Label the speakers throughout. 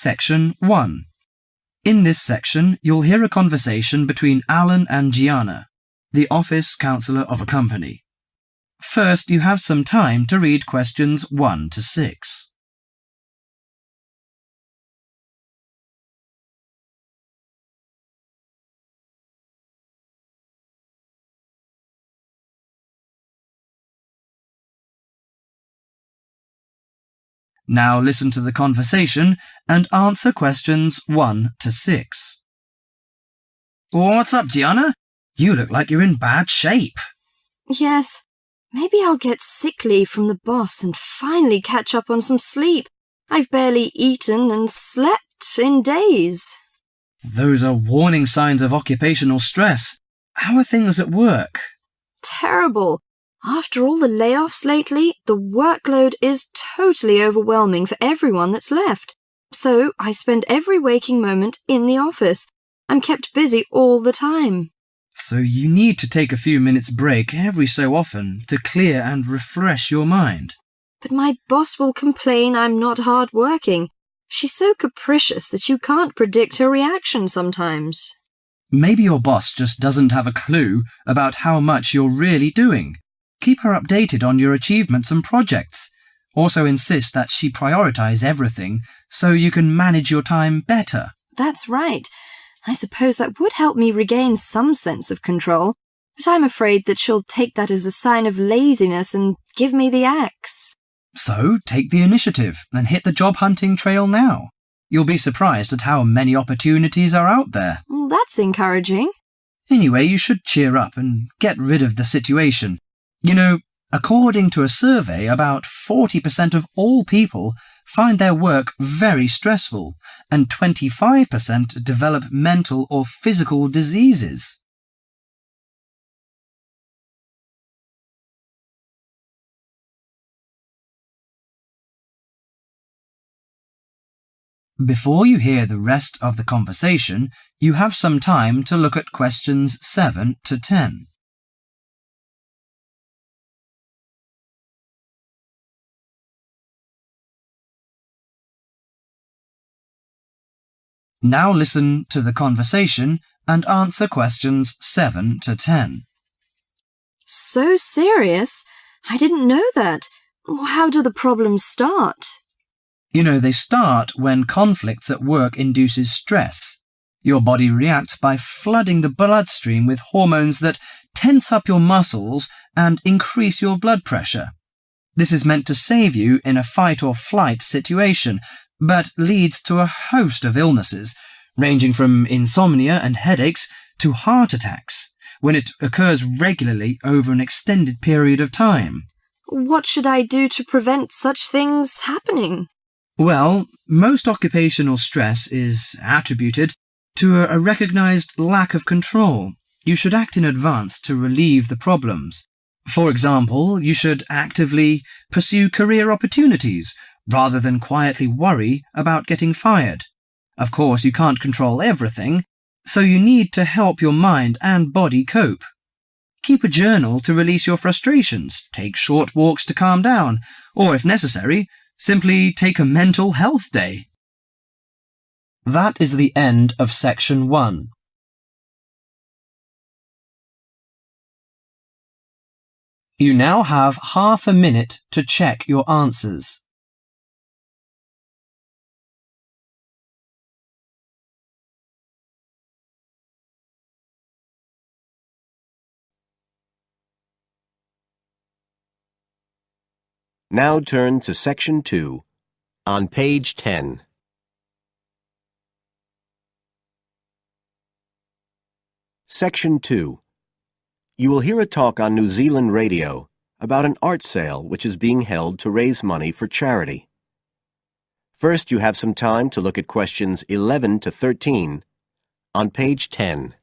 Speaker 1: Section 1. In this section, you'll hear a conversation between Alan and Gianna, the office counsellor of a company. First, you have some time to read questions 1 to 6. Now listen to the conversation and answer questions 1 to 6. What's up, Gianna? You look like you're in bad shape.
Speaker 2: Yes, maybe I'll get sick leave from the boss and finally catch up on some sleep. I've barely eaten and slept in days.
Speaker 1: Those are warning signs of occupational stress. How are things at work?
Speaker 2: Terrible. After all the layoffs lately, the workload is totally overwhelming for everyone that's left. So I spend every waking moment in the office. I'm kept busy all the time.
Speaker 1: So you need to take a few minutes break every so often to clear and refresh your mind.
Speaker 2: But my boss will complain I'm not hard-working. She's so capricious that you can't predict her reaction sometimes.
Speaker 1: Maybe your boss just doesn't have a clue about how much you're really doing. Keep her updated on your achievements and projects. Also insist that she prioritize everything so you can manage your time better.
Speaker 2: That's right. I suppose that would help me regain some sense of control, but I'm afraid that she'll take that as a sign of laziness and give me the axe.
Speaker 1: So take the initiative and hit the job hunting trail now. You'll be surprised at how many opportunities are out there.
Speaker 2: That's encouraging.
Speaker 1: Anyway, you should cheer up and get rid of the situation. You know, according to a survey, about 40% of all people find their work very stressful, and 25% develop mental or physical diseases. Before you hear the rest of the conversation, you have some time to look at questions 7 to 10. Now listen to the conversation and answer questions 7 to 10.
Speaker 2: So serious? I didn't know that. How do the problems start?
Speaker 1: You know, they start when conflicts at work induces stress. Your body reacts by flooding the bloodstream with hormones that tense up your muscles and increase your blood pressure. This is meant to save you in a fight or flight situation, but leads to a host of illnesses, ranging from insomnia and headaches to heart attacks, when it occurs regularly over an extended period of time.
Speaker 2: What should I do to prevent such things happening?
Speaker 1: Well, most occupational stress is attributed to a recognized lack of control. You should act in advance to relieve the problems. For example, you should actively pursue career opportunities rather than quietly worry about getting fired. Of course, you can't control everything, so you need to help your mind and body cope. Keep a journal to release your frustrations, take short walks to calm down, or if necessary, simply take a mental health day. That is the end of section 1. You now have half a minute to check your answers.
Speaker 3: Now turn to Section 2, on page 10. Section 2. You will hear a talk on New Zealand radio about an art sale which is being held to raise money for charity. First, you have some time to look at questions 11 to 13 on page 10.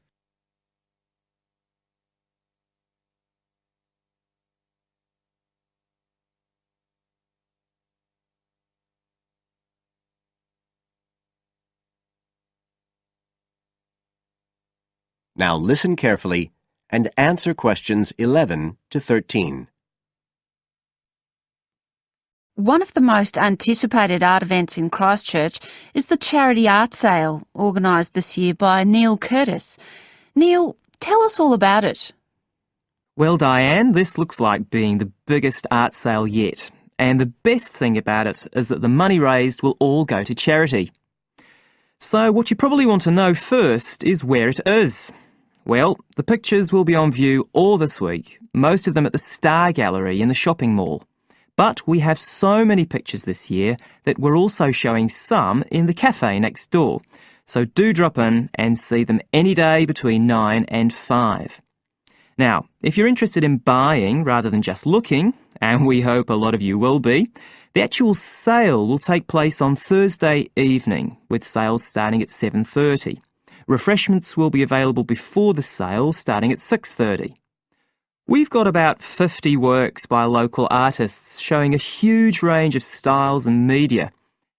Speaker 3: Now listen carefully and answer questions 11 to 13.
Speaker 4: One of the most anticipated art events in Christchurch is the charity art sale organised this year by Neil Curtis. Neil, tell us all about it.
Speaker 5: Well, Diane, this looks like being the biggest art sale yet. And the best thing about it is that the money raised will all go to charity. So what you probably want to know first is where it is. Well, the pictures will be on view all this week, most of them at the Star Gallery in the shopping mall. But we have so many pictures this year that we're also showing some in the cafe next door. So do drop in and see them any day between 9 and 5. Now, if you're interested in buying rather than just looking, and we hope a lot of you will be, the actual sale will take place on Thursday evening, with sales starting at 7:30. Refreshments will be available before the sale, starting at 6:30. We've got about 50 works by local artists showing a huge range of styles and media,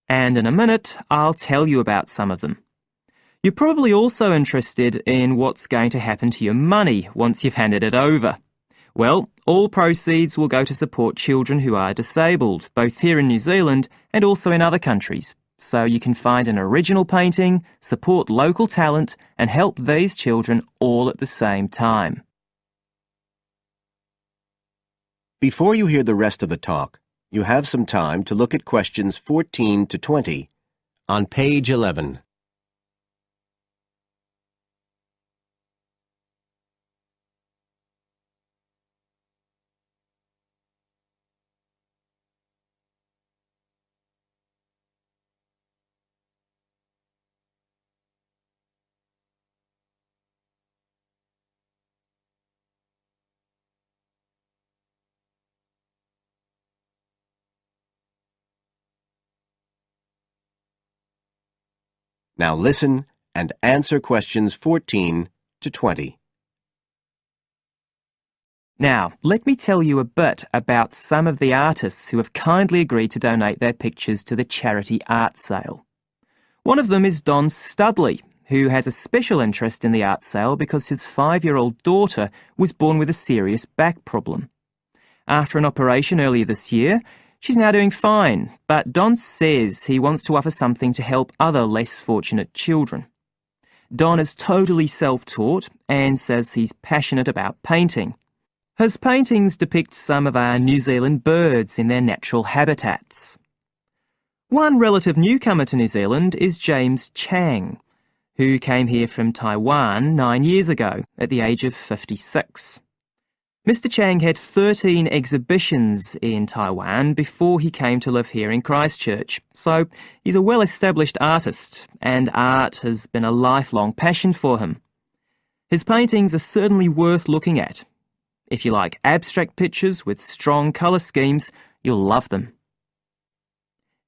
Speaker 5: and in a minute I'll tell you about some of them. You're probably also interested in what's going to happen to your money once you've handed it over. Well, all proceeds will go to support children who are disabled, both here in New Zealand and also in other countries. So you can find an original painting, support local talent, and help these children all at the same time.
Speaker 3: Before you hear the rest of the talk, you have some time to look at questions 14 to 20 on page 11. Now listen and answer questions 14 to 20.
Speaker 5: Now, let me tell you a bit about some of the artists who have kindly agreed to donate their pictures to the charity art sale. One of them is Don Studley, who has a special interest in the art sale because his 5-year-old daughter was born with a serious back problem. After an operation earlier this year, she's now doing fine, but Don says he wants to offer something to help other less fortunate children. Don is totally self-taught and says he's passionate about painting. His paintings depict some of our New Zealand birds in their natural habitats. One relative newcomer to New Zealand is James Chang, who came here from Taiwan 9 years ago at the age of 56. Mr. Chang had 13 exhibitions in Taiwan before he came to live here in Christchurch, so he's a well-established artist, and art has been a lifelong passion for him. His paintings are certainly worth looking at. If you like abstract pictures with strong colour schemes, you'll love them.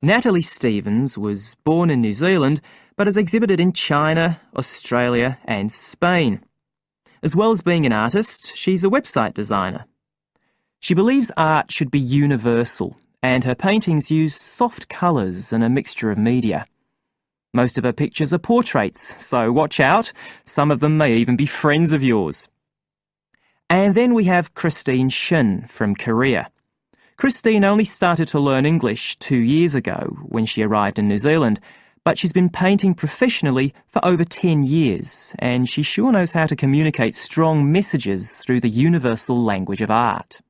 Speaker 5: Natalie Stevens was born in New Zealand, but has exhibited in China, Australia and Spain. As well as being an artist, she's a website designer. She believes art should be universal, and her paintings use soft colours and a mixture of media. Most of her pictures are portraits, so watch out, some of them may even be friends of yours. And then we have Christine Shin from Korea. Christine only started to learn English 2 years ago when she arrived in New Zealand, but she's been painting professionally for over 10 years, and she sure knows how to communicate strong messages through the universal language of art.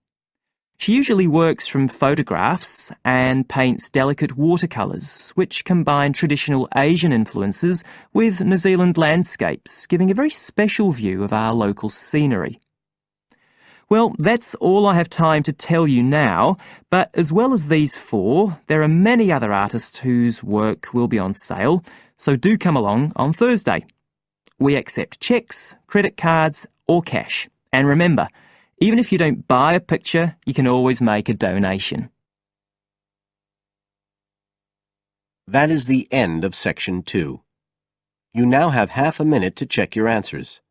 Speaker 5: She usually works from photographs and paints delicate watercolours, which combine traditional Asian influences with New Zealand landscapes, giving a very special view of our local scenery. Well, that's all I have time to tell you now, but as well as these 4, there are many other artists whose work will be on sale, so do come along on Thursday. We accept cheques, credit cards or cash. And remember, even if you don't buy a picture, you can always make a donation.
Speaker 3: That is the end of section 2. You now have half a minute to check your answers.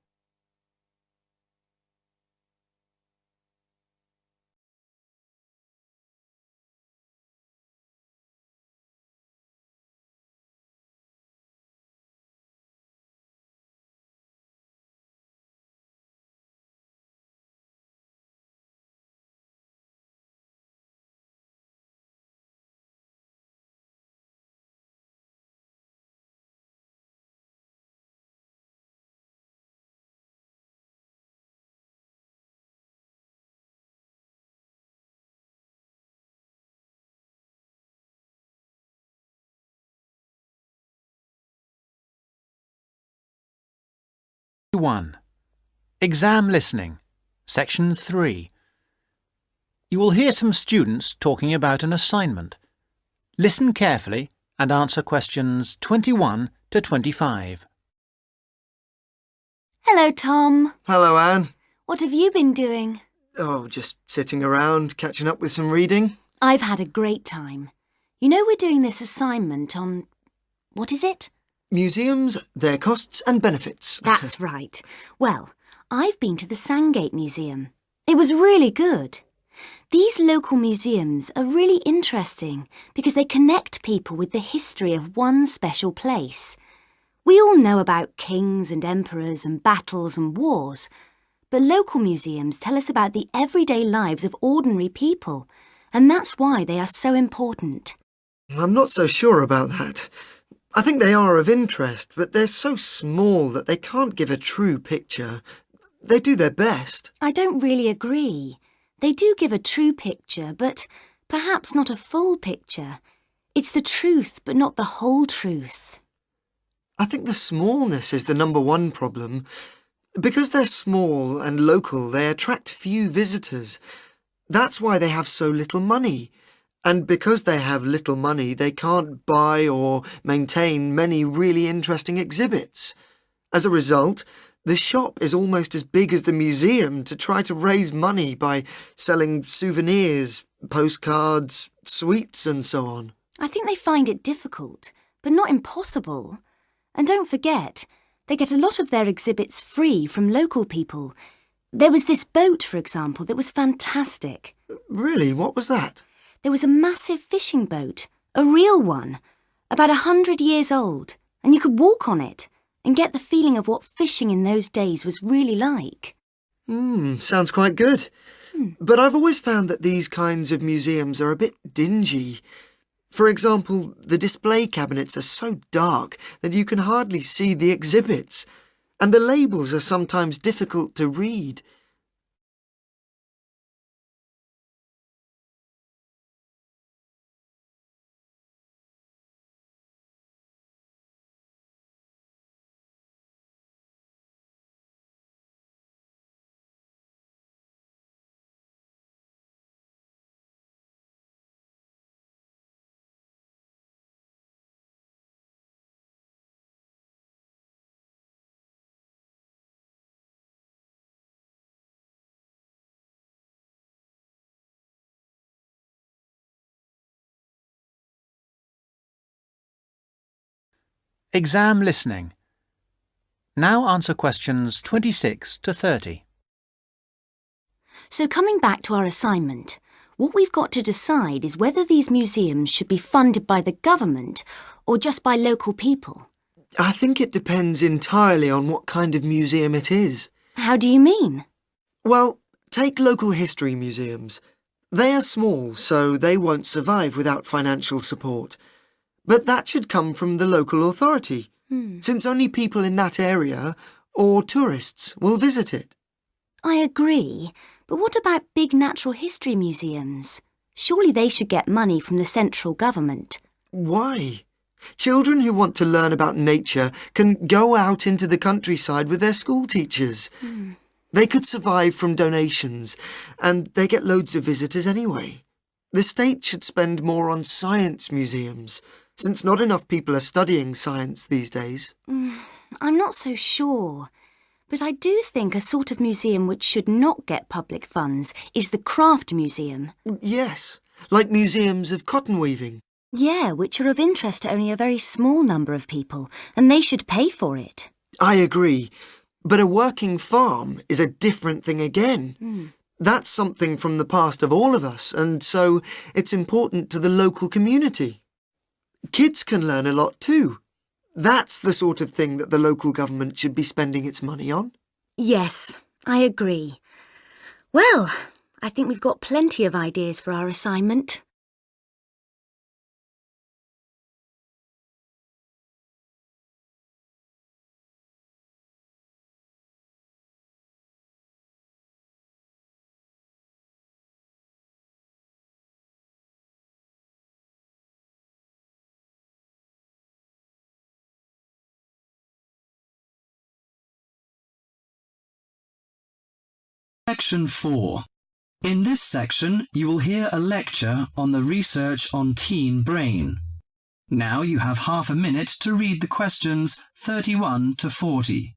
Speaker 6: Exam listening, section 3. You will hear some students talking about an assignment. Listen carefully and answer questions 21 to 25.
Speaker 7: Hello, Tom.
Speaker 8: Hello, Anne.
Speaker 7: What have you been doing?
Speaker 8: Oh, just sitting around, catching up with some reading.
Speaker 7: I've had a great time. You know we're doing this assignment on... what is it?
Speaker 8: Museums, their costs and benefits.
Speaker 7: That's right. Well, I've been to the Sandgate Museum. It was really good. These local museums are really interesting because they connect people with the history of one special place. We all know about kings and emperors and battles and wars, but local museums tell us about the everyday lives of ordinary people, and that's why they are so important.
Speaker 8: I'm not so sure about that. I think they are of interest, but they're so small that they can't give a true picture. They do their best.
Speaker 7: I don't really agree. They do give a true picture, but perhaps not a full picture. It's the truth, but not the whole truth.
Speaker 8: I think the smallness is the number one problem. Because they're small and local, they attract few visitors. That's why they have so little money. And because they have little money, they can't buy or maintain many really interesting exhibits. As a result, the shop is almost as big as the museum to try to raise money by selling souvenirs, postcards, sweets and so on.
Speaker 7: I think they find it difficult, but not impossible. And don't forget, they get a lot of their exhibits free from local people. There was this boat, for example, that was fantastic.
Speaker 8: Really? What was that?
Speaker 7: There was a massive fishing boat, a real one, about 100 years old, and you could walk on it and get the feeling of what fishing in those days was really like.
Speaker 8: Sounds quite good. But I've always found that these kinds of museums are a bit dingy. For example, the display cabinets are so dark that you can hardly see the exhibits, and the labels are sometimes difficult to read.
Speaker 6: Exam listening. Now answer questions 26 to 30.
Speaker 7: So coming back to our assignment, what we've got to decide is whether these museums should be funded by the government or just by local people.
Speaker 8: I think it depends entirely on what kind of museum it is.
Speaker 7: How do you mean?
Speaker 8: Well, take local history museums. They are small, so they won't survive without financial support. But that should come from the local authority, since only people in that area or tourists will visit it.
Speaker 7: I agree, but what about big natural history museums? Surely they should get money from the central government.
Speaker 8: Why? Children who want to learn about nature can go out into the countryside with their school teachers. They could survive from donations, and they get loads of visitors anyway. The state should spend more on science museums, since not enough people are studying science these days.
Speaker 7: I'm not so sure. But I do think a sort of museum which should not get public funds is the craft museum.
Speaker 8: Yes, like museums of cotton weaving.
Speaker 7: Yeah, which are of interest to only a very small number of people, and they should pay for it.
Speaker 8: I agree. But a working farm is a different thing again. That's something from the past of all of us, and so it's important to the local community. Kids can learn a lot too. That's the sort of thing that the local government should be spending its money on.
Speaker 7: Yes, I agree. Well, I think we've got plenty of ideas for our assignment.
Speaker 1: Section 4. In this section, you will hear a lecture on the research on teen brain. Now you have half a minute to read the questions 31 to 40.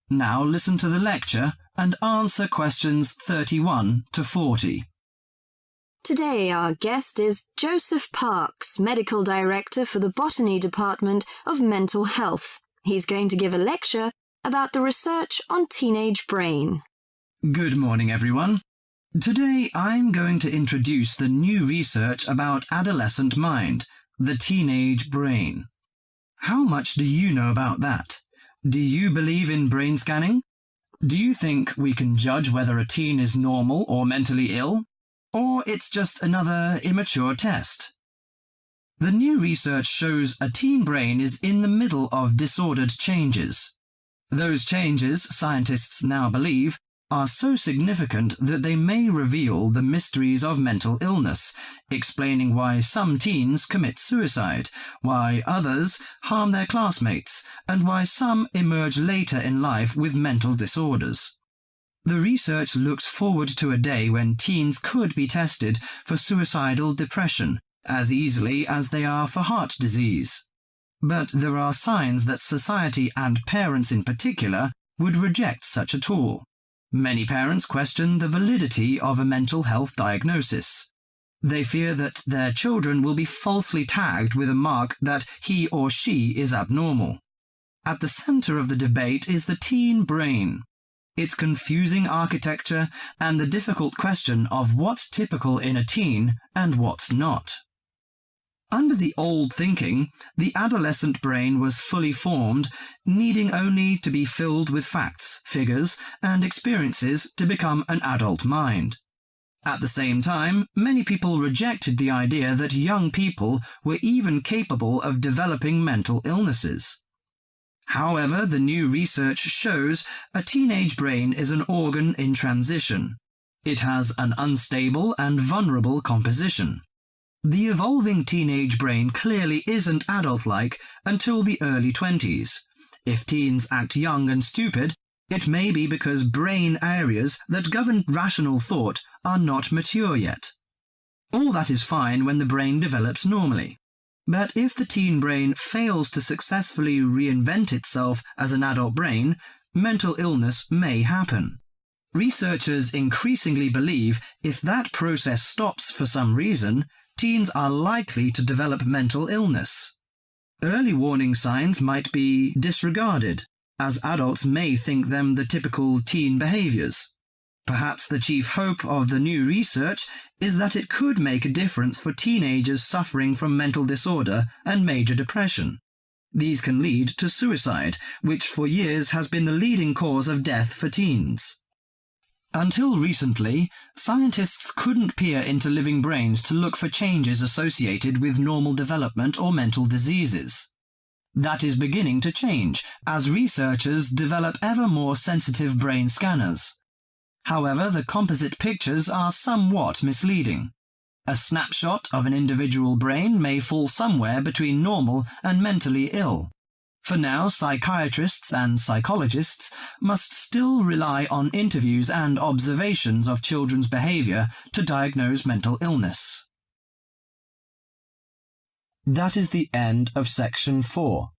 Speaker 1: Now listen to the lecture and answer questions 31 to 40.
Speaker 2: Today our guest is Joseph Parks, Medical Director for the Botany Department of Mental Health. He's going to give a lecture about the research on teenage brain.
Speaker 1: Good morning, everyone. Today I'm going to introduce the new research about adolescent mind, the teenage brain. How much do you know about that? Do you believe in brain scanning? Do you think we can judge whether a teen is normal or mentally ill? Or it's just another immature test? The new research shows a teen brain is in the middle of disordered changes. Those changes, scientists now believe, are so significant that they may reveal the mysteries of mental illness, explaining why some teens commit suicide, why others harm their classmates, and why some emerge later in life with mental disorders. The research looks forward to a day when teens could be tested for suicidal depression as easily as they are for heart disease. But there are signs that society and parents in particular would reject such a tool. Many parents question the validity of a mental health diagnosis. They fear that their children will be falsely tagged with a mark that he or she is abnormal. At the center of the debate is the teen brain, its confusing architecture, and the difficult question of what's typical in a teen and what's not. Under the old thinking, the adolescent brain was fully formed, needing only to be filled with facts, figures, and experiences to become an adult mind. At the same time, many people rejected the idea that young people were even capable of developing mental illnesses. However, the new research shows a teenage brain is an organ in transition. It has an unstable and vulnerable composition. The evolving teenage brain clearly isn't adult-like until the early 20s. If teens act young and stupid, it may be because brain areas that govern rational thought are not mature yet. All that is fine when the brain develops normally. But if the teen brain fails to successfully reinvent itself as an adult brain, mental illness may happen. Researchers increasingly believe if that process stops for some reason, teens are likely to develop mental illness. Early warning signs might be disregarded, as adults may think them the typical teen behaviors. Perhaps the chief hope of the new research is that it could make a difference for teenagers suffering from mental disorder and major depression. These can lead to suicide, which for years has been the leading cause of death for teens. Until recently, scientists couldn't peer into living brains to look for changes associated with normal development or mental diseases. That is beginning to change as researchers develop ever more sensitive brain scanners. However, the composite pictures are somewhat misleading. A snapshot of an individual brain may fall somewhere between normal and mentally ill. For now, psychiatrists and psychologists must still rely on interviews and observations of children's behaviour to diagnose mental illness. That is the end of section 4.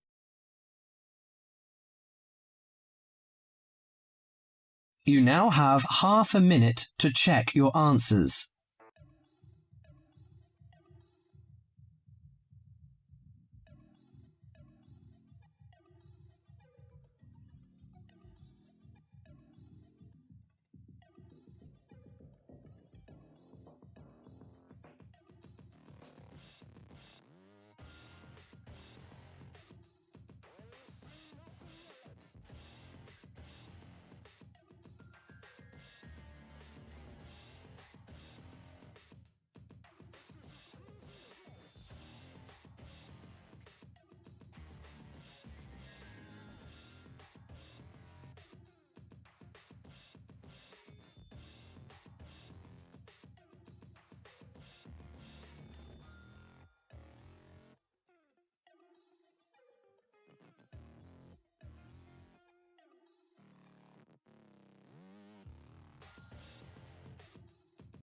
Speaker 1: You now have half a minute to check your answers.